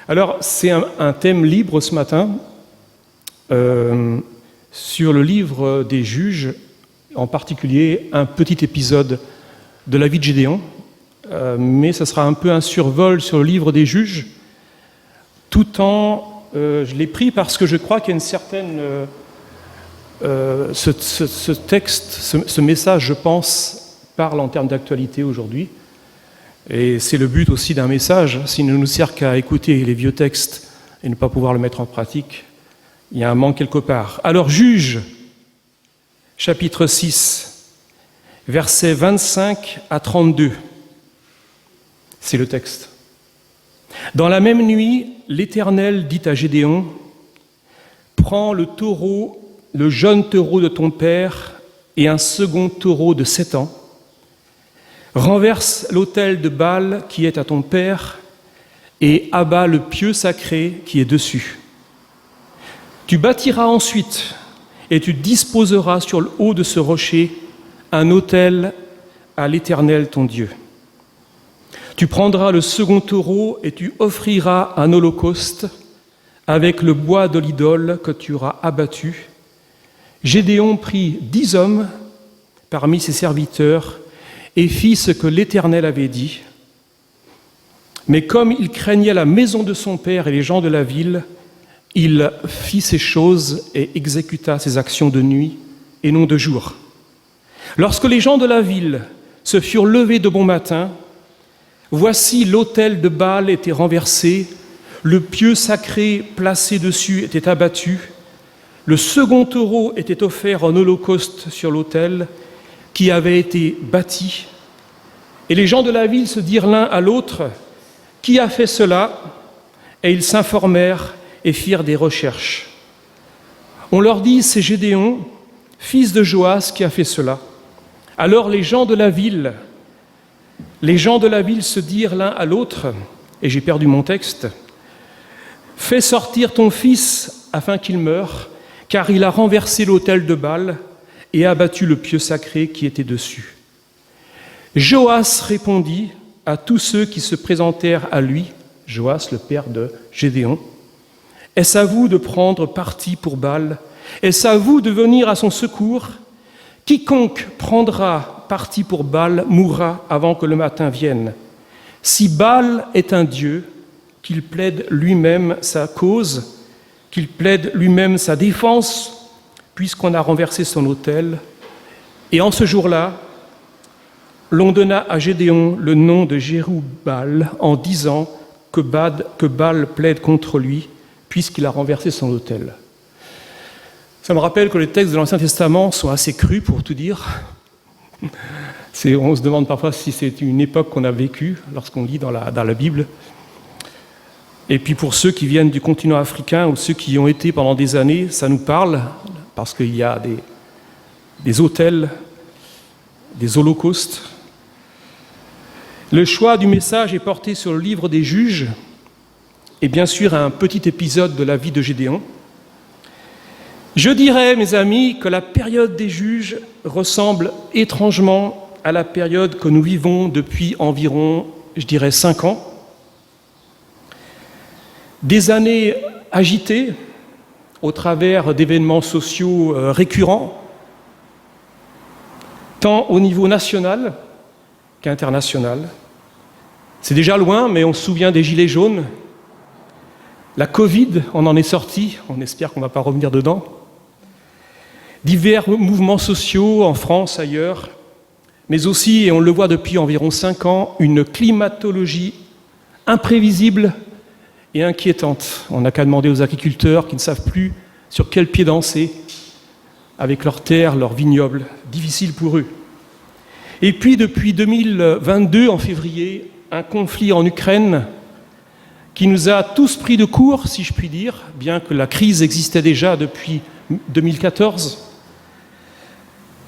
Alors, c'est un thème libre ce matin sur le livre des Juges, en particulier un petit épisode de la vie de Gédéon, mais ça sera un peu un survol sur le livre des Juges, tout en... je l'ai pris parce que je crois qu'il y a une certaine... ce texte, ce message, je pense, parle en termes d'actualité aujourd'hui. Et c'est le but aussi d'un message. S'il ne nous sert qu'à écouter les vieux textes et ne pas pouvoir le mettre en pratique, il y a un manque quelque part. Alors, Juges, chapitre 6, versets 25 à 32. C'est le texte. Dans la même nuit, l'Éternel dit à Gédéon, « Prends le taureau, le jeune taureau de ton père et un second taureau de 7 ans. Renverse l'autel de Baal qui est à ton père et abat le pieu sacré qui est dessus. Tu bâtiras ensuite et tu disposeras sur le haut de ce rocher un autel à l'Éternel ton Dieu. Tu prendras le second taureau et tu offriras un holocauste avec le bois de l'idole que tu auras abattu. » Gédéon prit 10 hommes parmi ses serviteurs et fit ce que l'Éternel avait dit. Mais comme il craignait la maison de son père et les gens de la ville, il fit ces choses et exécuta ses actions de nuit et non de jour. Lorsque les gens de la ville se furent levés de bon matin, voici l'autel de Baal était renversé, le pieu sacré placé dessus était abattu, le second taureau était offert en holocauste sur l'autel qui avait été bâti. Et les gens de la ville se dirent l'un à l'autre, « Qui a fait cela ?» Et ils s'informèrent et firent des recherches. On leur dit, « C'est Gédéon, fils de Joas, qui a fait cela. » Alors les gens de la ville se dirent l'un à l'autre, et j'ai perdu mon texte, « Fais sortir ton fils afin qu'il meure, car il a renversé l'autel de Baal et abattu le pieu sacré qui était dessus. » Joas répondit à tous ceux qui se présentèrent à lui, Joas, le père de Gédéon, « Est-ce à vous de prendre parti pour Baal? Est-ce à vous de venir à son secours? Quiconque prendra parti pour Baal mourra avant que le matin vienne. Si Baal est un dieu, qu'il plaide lui-même sa cause, qu'il plaide lui-même sa défense, puisqu'on a renversé son autel. » Et en ce jour-là, l'on donna à Gédéon le nom de Jérubbaal en disant que Baal plaide contre lui, puisqu'il a renversé son autel. Ça me rappelle que les textes de l'Ancien Testament sont assez crus, pour tout dire. On se demande parfois si c'est une époque qu'on a vécue lorsqu'on lit dans la Bible. Et puis pour ceux qui viennent du continent africain ou ceux qui y ont été pendant des années, ça nous parle, parce qu'il y a des autels, des holocaustes. Le choix du message est porté sur le livre des Juges et bien sûr un petit épisode de la vie de Gédéon. Je dirais, mes amis, que la période des Juges ressemble étrangement à la période que nous vivons depuis environ, 5 ans. Des années agitées au travers d'événements sociaux récurrents, tant au niveau national qu'international. C'est déjà loin, mais on se souvient des Gilets jaunes. La Covid, on en est sorti, on espère qu'on ne va pas revenir dedans. Divers mouvements sociaux en France, ailleurs, mais aussi, et on le voit depuis environ 5 ans, une climatologie imprévisible et inquiétante. On n'a qu'à demander aux agriculteurs qui ne savent plus sur quel pied danser avec leurs terres, leurs vignobles, difficile pour eux. Et puis depuis 2022, en février, un conflit en Ukraine qui nous a tous pris de court, si je puis dire, bien que la crise existait déjà depuis 2014,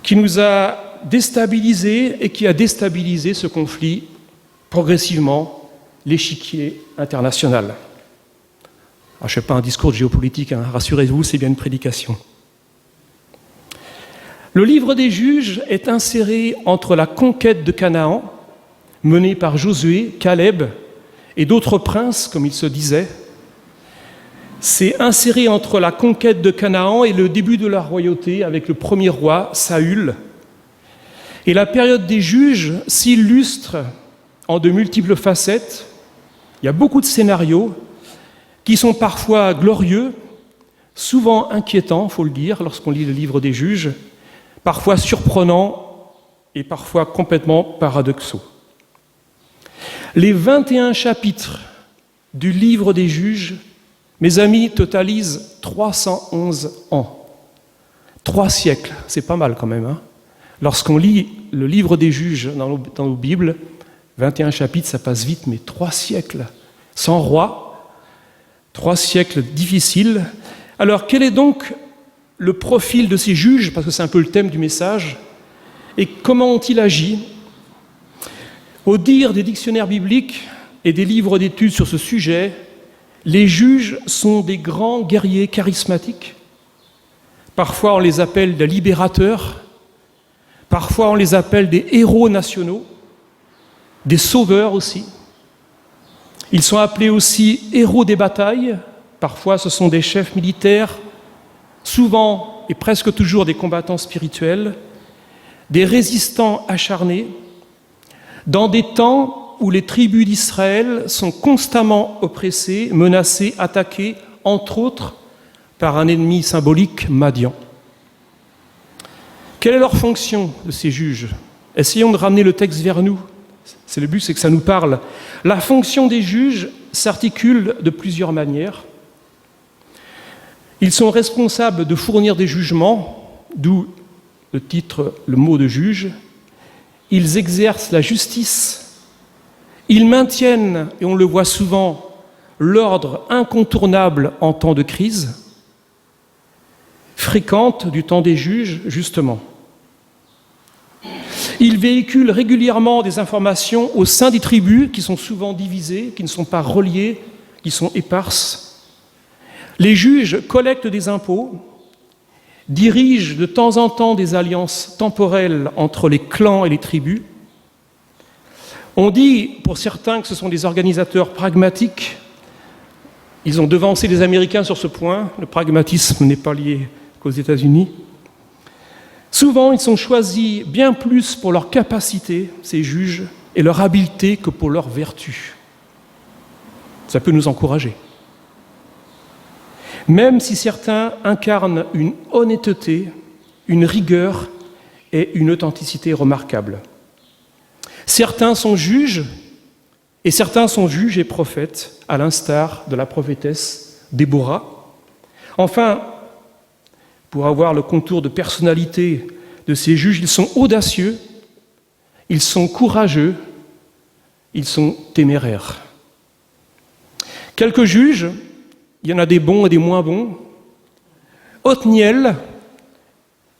qui nous a déstabilisés et qui a déstabilisé ce conflit progressivement l'échiquier international. Alors, je ne fais pas un discours de géopolitique, rassurez-vous, c'est bien une prédication. Le livre des Juges est inséré entre la conquête de Canaan, menée par Josué, Caleb et d'autres princes, comme il se disait, C'est inséré entre la conquête de Canaan et le début de la royauté avec le premier roi, Saül. Et la période des juges s'illustre en de multiples facettes. Il y a beaucoup de scénarios qui sont parfois glorieux, souvent inquiétants, il faut le dire, lorsqu'on lit le livre des juges, parfois surprenants et parfois complètement paradoxaux. Les 21 chapitres du livre des juges, mes amis, totalisent 311 ans. 3 siècles, c'est pas mal quand même. Hein. Lorsqu'on lit le livre des juges dans nos Bibles, 21 chapitres, ça passe vite, mais 3 siècles sans roi, 3 siècles difficiles. Alors, quel est donc le profil de ces juges, parce que c'est un peu le thème du message, et comment ont-ils agi? Au dire des dictionnaires bibliques et des livres d'études sur ce sujet, les juges sont des grands guerriers charismatiques. Parfois, on les appelle des libérateurs, parfois, on les appelle des héros nationaux, des sauveurs aussi. Ils sont appelés aussi héros des batailles. Parfois, ce sont des chefs militaires, souvent et presque toujours des combattants spirituels, des résistants acharnés, dans des temps où les tribus d'Israël sont constamment oppressées, menacées, attaquées, entre autres, par un ennemi symbolique, Madian. Quelle est leur fonction de ces juges? Essayons de ramener le texte vers nous. Le but, c'est que ça nous parle. La fonction des juges s'articule de plusieurs manières. Ils sont responsables de fournir des jugements, d'où le titre, le mot de juge. Ils exercent la justice. Ils maintiennent, et on le voit souvent, l'ordre incontournable en temps de crise, fréquente du temps des juges, justement. Ils véhiculent régulièrement des informations au sein des tribus qui sont souvent divisées, qui ne sont pas reliées, qui sont éparses. Les juges collectent des impôts, dirigent de temps en temps des alliances temporelles entre les clans et les tribus. On dit, pour certains, que ce sont des organisateurs pragmatiques. Ils ont devancé les Américains sur ce point. Le pragmatisme n'est pas lié qu'aux États-Unis. Souvent, ils sont choisis bien plus pour leur capacité, ces juges, et leur habileté que pour leur vertu. Ça peut nous encourager. Même si certains incarnent une honnêteté, une rigueur et une authenticité remarquables. Certains sont juges, et certains sont juges et prophètes, à l'instar de la prophétesse Déborah. Enfin, pour avoir le contour de personnalité de ces juges, ils sont audacieux, ils sont courageux, ils sont téméraires. Quelques juges, il y en a des bons et des moins bons. Othniel,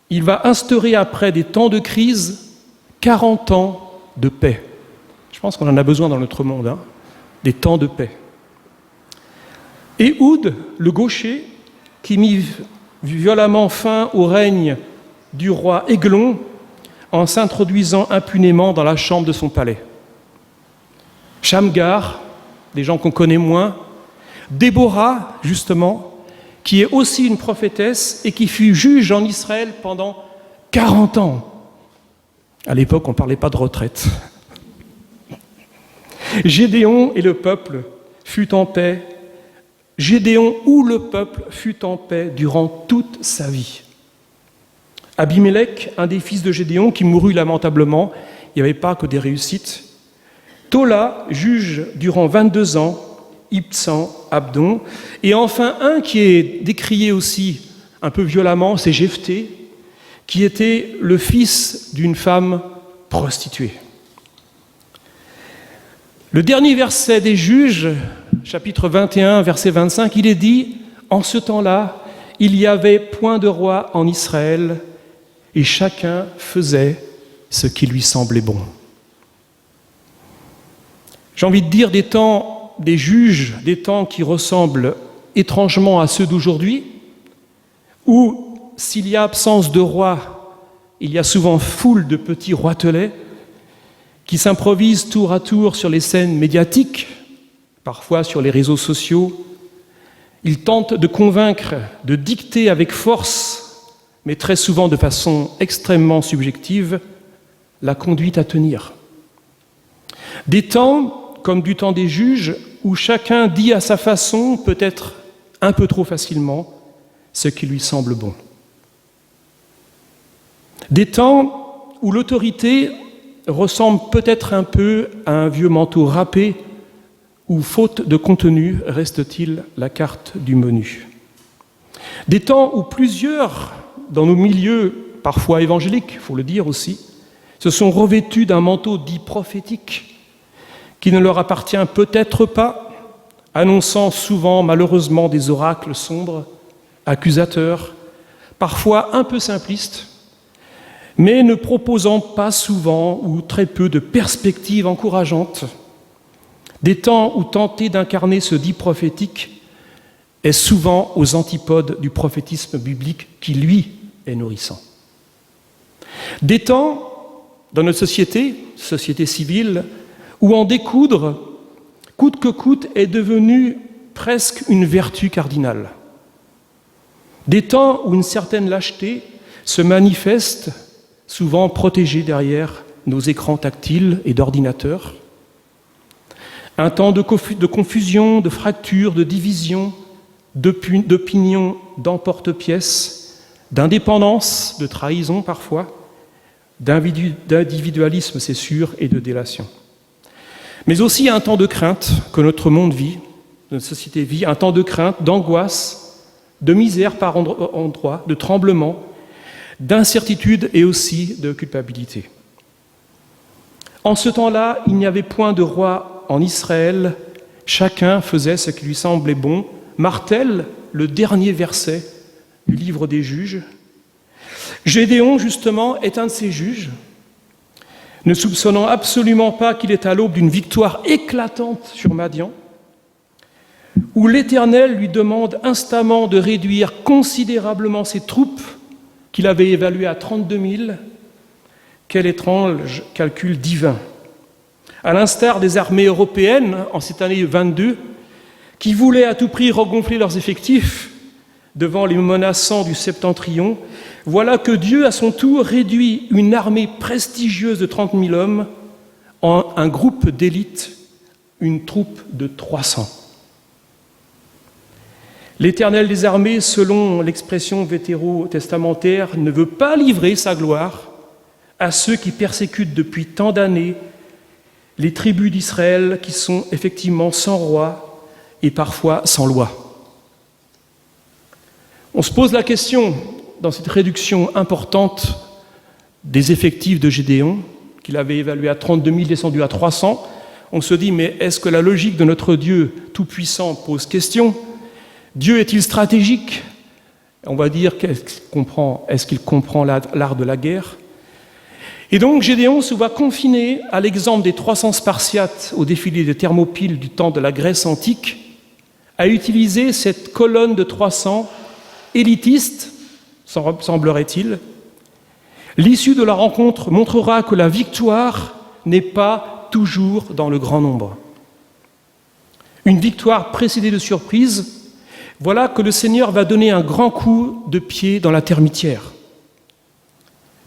il va instaurer après des temps de crise 40 ans de paix. Je pense qu'on en a besoin dans notre monde, hein, des temps de paix. Ehud, le gaucher, qui mit violemment fin au règne du roi Églon en s'introduisant impunément dans la chambre de son palais. Shamgar, des gens qu'on connaît moins. Déborah, justement, qui est aussi une prophétesse et qui fut juge en Israël pendant 40 ans. À l'époque, on ne parlait pas de retraite. Gédéon et le peuple fut en paix. Gédéon ou le peuple fut en paix durant toute sa vie. Abimélec, un des fils de Gédéon qui mourut lamentablement, il n'y avait pas que des réussites. Tola, juge durant 22 ans, Ibtsan, Abdon. Et enfin, un qui est décrié aussi un peu violemment, c'est Jephthé, qui était le fils d'une femme prostituée. Le dernier verset des Juges, chapitre 21, verset 25, il est dit « En ce temps-là, il y avait point de roi en Israël, et chacun faisait ce qui lui semblait bon. » J'ai envie de dire des temps des juges, des temps qui ressemblent étrangement à ceux d'aujourd'hui, où s'il y a absence de roi, il y a souvent foule de petits roitelets qui s'improvisent tour à tour sur les scènes médiatiques, parfois sur les réseaux sociaux, Il tente de convaincre, de dicter avec force, mais très souvent de façon extrêmement subjective, la conduite à tenir. Des temps, comme du temps des juges, où chacun dit à sa façon, peut-être un peu trop facilement, ce qui lui semble bon. Des temps où l'autorité ressemble peut-être un peu à un vieux manteau râpé, où, faute de contenu, reste-t-il la carte du menu. Des temps où plusieurs, dans nos milieux, parfois évangéliques, il faut le dire aussi, se sont revêtus d'un manteau dit prophétique, qui ne leur appartient peut-être pas, annonçant souvent, malheureusement, des oracles sombres, accusateurs, parfois un peu simplistes, mais ne proposant pas souvent ou très peu de perspectives encourageantes. Des temps où tenter d'incarner ce dit prophétique est souvent aux antipodes du prophétisme biblique qui, lui, est nourrissant. Des temps, dans notre société civile, où en découdre, coûte que coûte, est devenu presque une vertu cardinale. Des temps où une certaine lâcheté se manifeste, souvent protégée derrière nos écrans tactiles et d'ordinateurs. Un temps de confusion, de fracture, de division, d'opinion d'emporte-pièce, d'indépendance, de trahison parfois, d'individualisme, c'est sûr, et de délation. Mais aussi un temps de crainte que notre monde vit, notre société vit, un temps de crainte, d'angoisse, de misère par endroits, de tremblement, d'incertitude et aussi de culpabilité. En ce temps-là, il n'y avait point de roi en Israël, chacun faisait ce qui lui semblait bon, martèle le dernier verset du livre des juges. Gédéon, justement, est un de ces juges, ne soupçonnant absolument pas qu'il est à l'aube d'une victoire éclatante sur Madian, où l'Éternel lui demande instamment de réduire considérablement ses troupes, qu'il avait évaluées à 32 000. Quel étrange calcul divin! À l'instar des armées européennes en cette année 22, qui voulaient à tout prix regonfler leurs effectifs devant les menaçants du Septentrion, voilà que Dieu, à son tour, réduit une armée prestigieuse de 30 000 hommes en un groupe d'élite, une troupe de 300. L'Éternel des armées, selon l'expression vétérotestamentaire, ne veut pas livrer sa gloire à ceux qui persécutent depuis tant d'années les tribus d'Israël qui sont effectivement sans roi et parfois sans loi. On se pose la question, dans cette réduction importante des effectifs de Gédéon, qu'il avait évalué à 32 000, descendu à 300, on se dit, mais est-ce que la logique de notre Dieu tout-puissant pose question? Dieu est-il stratégique? On va dire, est-ce qu'il comprend l'art de la guerre? Et donc Gédéon se voit confiné, à l'exemple des 300 Spartiates au défilé des Thermopyles du temps de la Grèce antique, à utiliser cette colonne de 300 élitiste, semblerait-il. L'issue de la rencontre montrera que la victoire n'est pas toujours dans le grand nombre. Une victoire précédée de surprise, voilà que le Seigneur va donner un grand coup de pied dans la termitière.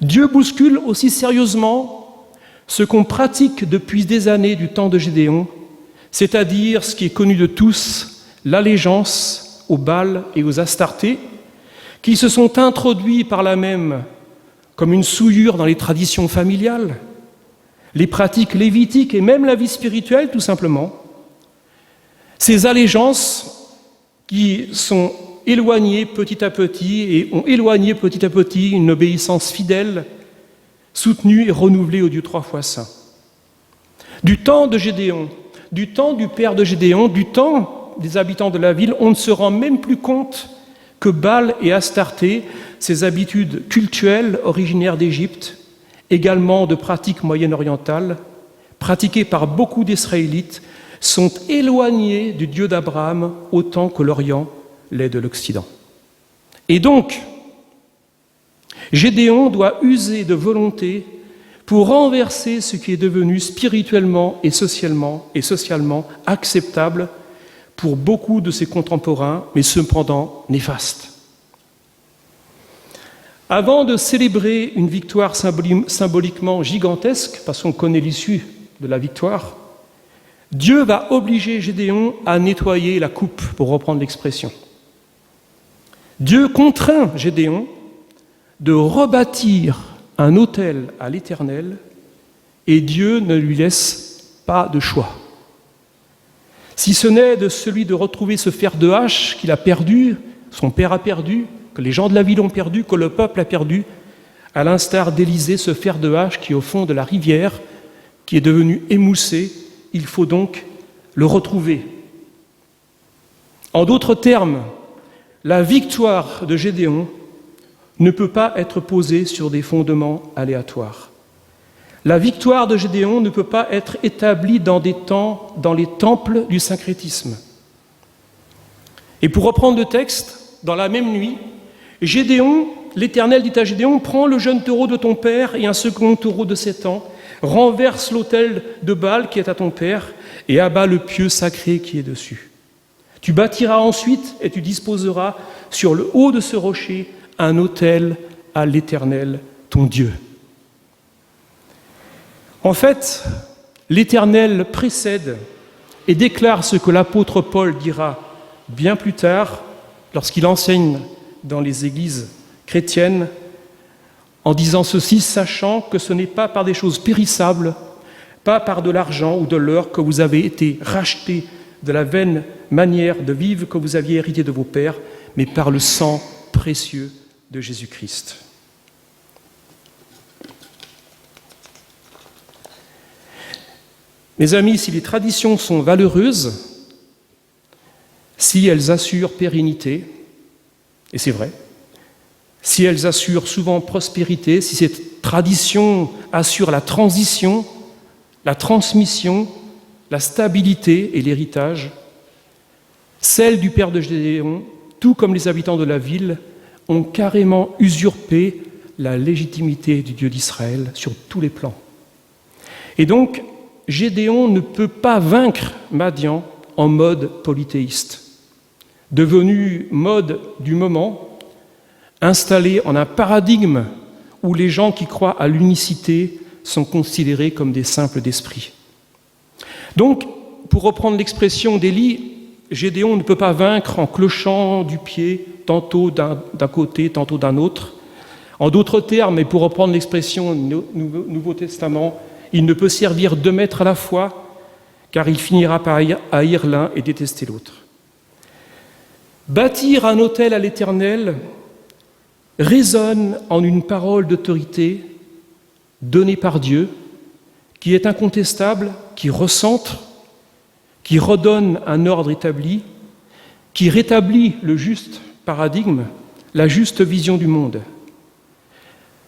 Dieu bouscule aussi sérieusement ce qu'on pratique depuis des années du temps de Gédéon, c'est-à-dire ce qui est connu de tous, l'allégeance aux Baals et aux Astartés, qui se sont introduits par là même comme une souillure dans les traditions familiales, les pratiques lévitiques et même la vie spirituelle tout simplement. Ces allégeances qui sont éloignées petit à petit et ont éloigné petit à petit une obéissance fidèle, soutenue et renouvelée au Dieu trois fois saint. Du temps de Gédéon, du temps du père de Gédéon, du temps des habitants de la ville, on ne se rend même plus compte que Baal et Astarté, ces habitudes cultuelles originaires d'Égypte, également de pratiques moyen-orientales, pratiquées par beaucoup d'Israélites, sont éloignées du Dieu d'Abraham autant que l'Orient l'est de l'Occident. Et donc, Gédéon doit user de volonté pour renverser ce qui est devenu spirituellement et socialement acceptable, pour beaucoup de ses contemporains, mais cependant néfaste. Avant de célébrer une victoire symboliquement gigantesque, parce qu'on connaît l'issue de la victoire, Dieu va obliger Gédéon à nettoyer la coupe, pour reprendre l'expression. Dieu contraint Gédéon de rebâtir un autel à l'Éternel, et Dieu ne lui laisse pas de choix. Si ce n'est de celui de retrouver ce fer de hache qu'il a perdu, son père a perdu, que les gens de la ville ont perdu, que le peuple a perdu, à l'instar d'Élisée, ce fer de hache qui est au fond de la rivière, qui est devenu émoussé, il faut donc le retrouver. En d'autres termes, la victoire de Gédéon ne peut pas être posée sur des fondements aléatoires. La victoire de Gédéon ne peut pas être établie dans les temples du syncrétisme. Et pour reprendre le texte, dans la même nuit, Gédéon, l'Éternel dit à Gédéon, prends le jeune taureau de ton père et un second taureau de 7 ans, renverse l'autel de Baal qui est à ton père et abat le pieu sacré qui est dessus. Tu bâtiras ensuite et tu disposeras sur le haut de ce rocher un autel à l'Éternel, ton Dieu. En fait, l'Éternel précède et déclare ce que l'apôtre Paul dira bien plus tard lorsqu'il enseigne dans les églises chrétiennes en disant ceci, sachant que ce n'est pas par des choses périssables, pas par de l'argent ou de l'or que vous avez été rachetés de la vaine manière de vivre que vous aviez hérité de vos pères, mais par le sang précieux de Jésus-Christ. Mes amis, si les traditions sont valeureuses, si elles assurent pérennité, et c'est vrai, si elles assurent souvent prospérité, si ces traditions assurent la transition, la transmission, la stabilité et l'héritage, celles du père de Gédéon, tout comme les habitants de la ville, ont carrément usurpé la légitimité du Dieu d'Israël sur tous les plans. Et donc, Gédéon ne peut pas vaincre Madian en mode polythéiste, devenu mode du moment, installé en un paradigme où les gens qui croient à l'unicité sont considérés comme des simples d'esprit. Donc, pour reprendre l'expression d'Élie, Gédéon ne peut pas vaincre en clochant du pied, tantôt d'un côté, tantôt d'un autre. En d'autres termes, et pour reprendre l'expression du Nouveau Testament, il ne peut servir 2 maîtres à la fois, car il finira par haïr l'un et détester l'autre. Bâtir un autel à l'Éternel résonne en une parole d'autorité donnée par Dieu, qui est incontestable, qui recentre, qui redonne un ordre établi, qui rétablit le juste paradigme, la juste vision du monde.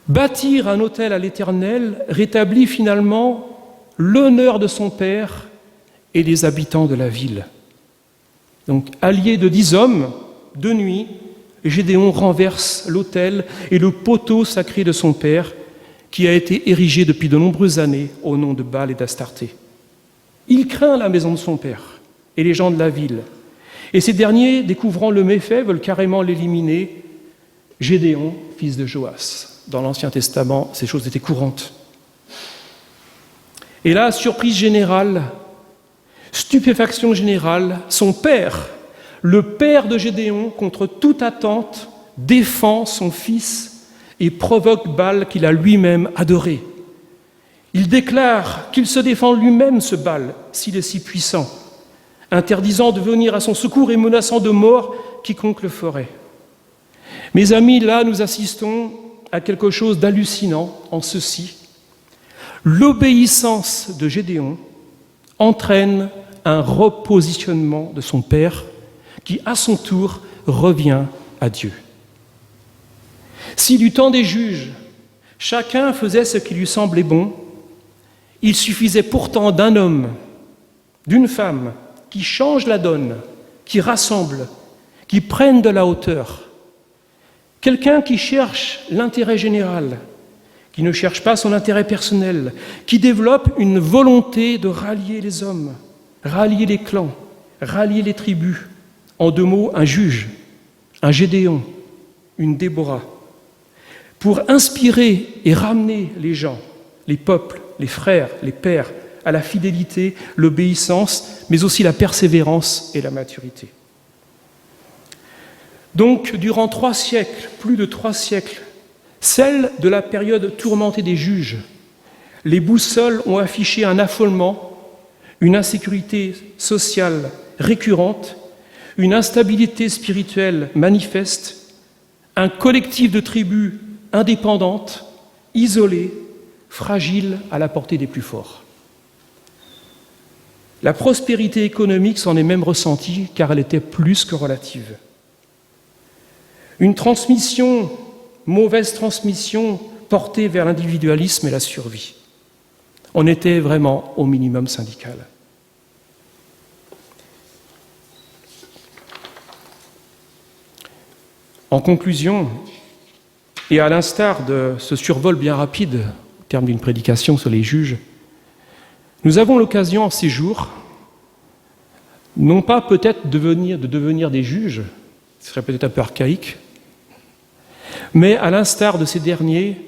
Bâtir un autel à l'Éternel rétablit finalement l'honneur de son père et des habitants de la ville. Donc, allié de 10 hommes, de nuit, Gédéon renverse l'autel et le poteau sacré de son père, qui a été érigé depuis de nombreuses années au nom de Baal et d'Astarté. Il craint la maison de son père et les gens de la ville. Et ces derniers, découvrant le méfait, veulent carrément l'éliminer. Gédéon, fils de Joas. Dans l'Ancien Testament, ces choses étaient courantes. Et là, surprise générale, stupéfaction générale, son père, le père de Gédéon, contre toute attente, défend son fils et provoque Baal qu'il a lui-même adoré. Il déclare qu'il se défend lui-même, ce Baal, s'il est si puissant, interdisant de venir à son secours et menaçant de mort quiconque le ferait. Mes amis, là, nous assistons à quelque chose d'hallucinant en ceci. L'obéissance de Gédéon entraîne un repositionnement de son père qui, à son tour, revient à Dieu. Si du temps des juges, chacun faisait ce qui lui semblait bon, il suffisait pourtant d'un homme, d'une femme, qui change la donne, qui rassemble, qui prenne de la hauteur. Quelqu'un qui cherche l'intérêt général, qui ne cherche pas son intérêt personnel, qui développe une volonté de rallier les hommes, rallier les clans, rallier les tribus, en 2 mots, un juge, un Gédéon, une Déborah, pour inspirer et ramener les gens, les peuples, les frères, les pères, à la fidélité, l'obéissance, mais aussi la persévérance et la maturité. Donc, durant 3 siècles, plus de 3 siècles, celle de la période tourmentée des juges, les boussoles ont affiché un affolement, une insécurité sociale récurrente, une instabilité spirituelle manifeste, un collectif de tribus indépendantes, isolées, fragiles à la portée des plus forts. La prospérité économique s'en est même ressentie car elle était plus que relative. Une transmission, mauvaise transmission, portée vers l'individualisme et la survie. On était vraiment au minimum syndical. En conclusion, et à l'instar de ce survol bien rapide, au terme d'une prédication sur les juges, nous avons l'occasion en ces jours, non pas peut-être de devenir des juges, ce serait peut-être un peu archaïque, mais à l'instar de ces derniers,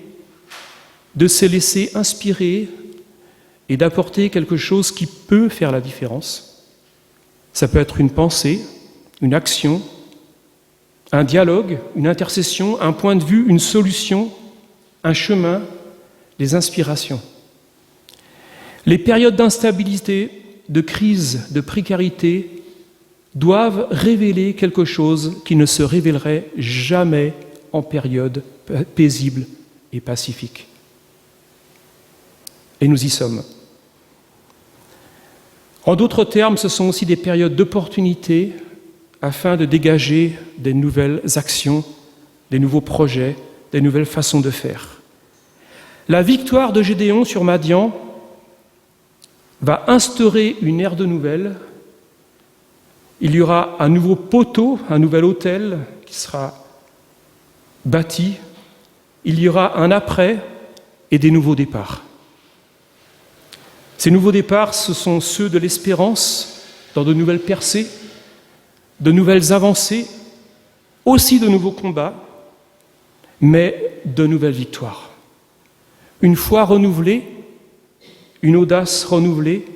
de se laisser inspirer et d'apporter quelque chose qui peut faire la différence. Ça peut être une pensée, une action, un dialogue, une intercession, un point de vue, une solution, un chemin, des inspirations. Les périodes d'instabilité, de crise, de précarité doivent révéler quelque chose qui ne se révélerait jamais en période paisible et pacifique. Et nous y sommes. En d'autres termes, ce sont aussi des périodes d'opportunité afin de dégager des nouvelles actions, des nouveaux projets, des nouvelles façons de faire. La victoire de Gédéon sur Madian va instaurer une ère de nouvelles. Il y aura un nouveau poteau, un nouvel autel qui sera bâti. Il y aura un après et des nouveaux départs. Ces nouveaux départs, ce sont ceux de l'espérance dans de nouvelles percées, de nouvelles avancées, aussi de nouveaux combats, mais de nouvelles victoires. Une foi renouvelée, une audace renouvelée,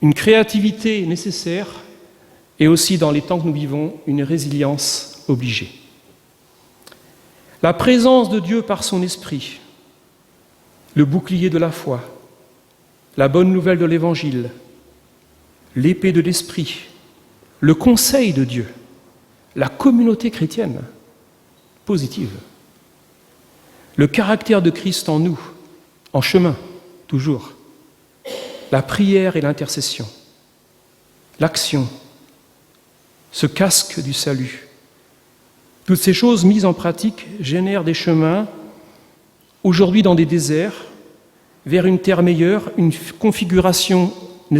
une créativité nécessaire et aussi, dans les temps que nous vivons, une résilience obligée. La présence de Dieu par son esprit, le bouclier de la foi, la bonne nouvelle de l'Évangile, l'épée de l'Esprit, le conseil de Dieu, la communauté chrétienne positive, le caractère de Christ en nous, en chemin, toujours, la prière et l'intercession, l'action, ce casque du salut. Toutes ces choses mises en pratique génèrent des chemins, aujourd'hui dans des déserts, vers une terre meilleure, une configuration, nous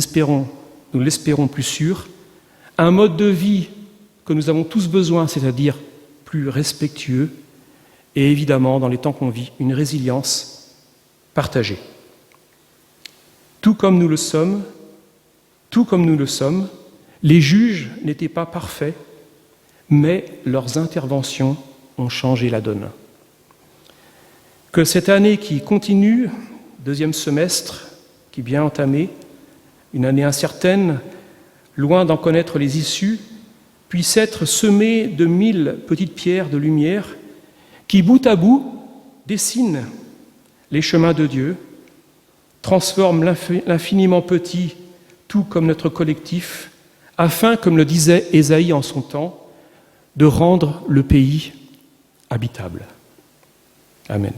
l'espérons, plus sûre, un mode de vie que nous avons tous besoin, c'est-à-dire plus respectueux, et évidemment, dans les temps qu'on vit, une résilience partagée. Tout comme nous le sommes, les juges n'étaient pas parfaits, mais leurs interventions ont changé la donne. Que cette année qui continue, 2e semestre, qui est bien entamé, une année incertaine, loin d'en connaître les issues, puisse être semée de 1000 petites pierres de lumière qui, bout à bout, dessinent les chemins de Dieu, transforment l'infiniment petit, tout comme notre collectif, afin, comme le disait Ésaïe en son temps, de rendre le pays habitable. Amen.